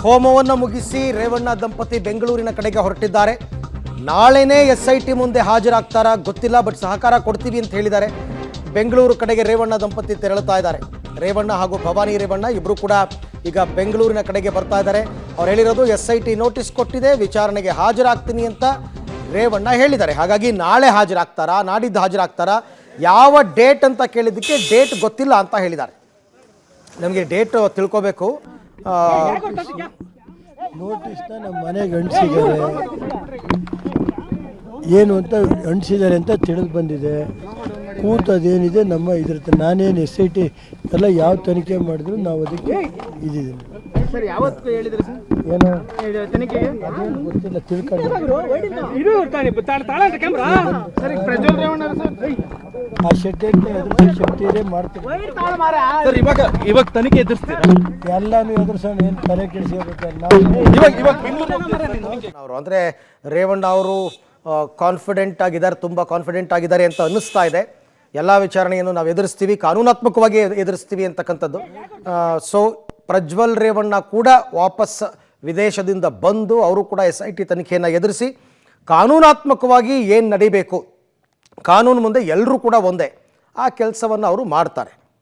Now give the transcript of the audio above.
ಹೋಮವನ್ನು ಮುಗಿಸಿ ರೇವಣ್ಣ ದಂಪತಿ ಬೆಂಗಳೂರಿನ ಕಡೆಗೆ ಹೊರಟಿದ್ದಾರೆ. ನಾಳೆನೇ SIT ಮುಂದೆ ಹಾಜರಾಗ್ತಾರಾ ಗೊತ್ತಿಲ್ಲ, ಬಟ್ ಸಹಕಾರ ಕೊಡ್ತೀವಿ ಅಂತ ಹೇಳಿದ್ದಾರೆ. ಬೆಂಗಳೂರು ಕಡೆಗೆ ರೇವಣ್ಣ ದಂಪತಿ ತೆರಳುತ್ತಾ ಇದ್ದಾರೆ. ರೇವಣ್ಣ ಹಾಗೂ ಭವಾನಿ ರೇವಣ್ಣ ಇಬ್ಬರು ಕೂಡ ಈಗ ಬೆಂಗಳೂರಿನ ಕಡೆಗೆ ಬರ್ತಾ ಇದ್ದಾರೆ. ಅವ್ರು ಹೇಳಿರೋದು SIT ನೋಟಿಸ್ ಕೊಟ್ಟಿದೆ, ವಿಚಾರಣೆಗೆ ಹಾಜರಾಗ್ತೀನಿ ಅಂತ ರೇವಣ್ಣ ಹೇಳಿದ್ದಾರೆ. ಹಾಗಾಗಿ ನಾಳೆ ಹಾಜರಾಗ್ತಾರಾ, ನಾಡಿದ್ದು ಹಾಜರಾಗ್ತಾರಾ, ಯಾವ ಡೇಟ್ ಅಂತ ಕೇಳಿದ್ದಕ್ಕೆ ಡೇಟ್ ಗೊತ್ತಿಲ್ಲ ಅಂತ ಹೇಳಿದ್ದಾರೆ. ನಮಗೆ ಡೇಟ್ ತಿಳ್ಕೋಬೇಕು. ನೋಟಿಸ್ನ ನಮ್ಮ ಮನೆಗೆ ಅಂಟಿಸಿದ್ದಾರೆ, ಏನು ಅಂತ ಅಂಟಿಸಿದ್ದಾರೆ ಅಂತ ತಿಳಿದು ಬಂದಿದೆ. ಕೂತದೇನಿದೆ ನಮ್ಮ ಇದ್ರ ನಾನೇನು SIT ಎಲ್ಲ ಯಾವ ತನಿಖೆ ಮಾಡಿದ್ರು ನಾವು ಅದಕ್ಕೆ ಇದ್ದೀವಿ. ಏನೋ ಗೊತ್ತಿಲ್ಲ, ತಿಳ್ಕೊಂಡು ಆ ಶಕ್ತಿ ಇದೆ ಮಾಡ್ತೀವಿ. ಇವಾಗ ತನಿಖೆ ಎದುರಿಸ್ತೀರಾ? ಎಲ್ಲಾನು ಎದುರಿಸೋಣ, ಏನು ತಲೆ ಕೆಡಿಸ್ಕೋಬೇಕಲ್ಲ. ಅವರು ಅಂದರೆ ರೇವಣ್ಣ ಅವರು ಕಾನ್ಫಿಡೆಂಟ್ ಆಗಿದ್ದಾರೆ, ತುಂಬ ಕಾನ್ಫಿಡೆಂಟ್ ಆಗಿದ್ದಾರೆ ಅಂತ ಅನ್ನಿಸ್ತಾ ಇದೆ. ಎಲ್ಲ ವಿಚಾರಣೆಯನ್ನು ನಾವು ಎದುರಿಸ್ತೀವಿ, ಕಾನೂನಾತ್ಮಕವಾಗಿ ಎದುರಿಸ್ತೀವಿ ಅಂತಕ್ಕಂಥದ್ದು. ಸೊ ಪ್ರಜ್ವಲ್ ರೇವಣ್ಣ ಕೂಡ ವಾಪಸ್ ವಿದೇಶದಿಂದ ಬಂದು ಅವರು ಕೂಡ SIT ತನಿಖೆಯನ್ನು ಎದುರಿಸಿ ಕಾನೂನಾತ್ಮಕವಾಗಿ ಏನು ನಡಿಬೇಕು, ಕಾನೂನು ಮುಂದೆ ಎಲ್ಲರೂ ಕೂಡ ಒಂದೇ, ಆ ಕೆಲಸವನ್ನು ಅವರು ಮಾಡ್ತಾರೆ.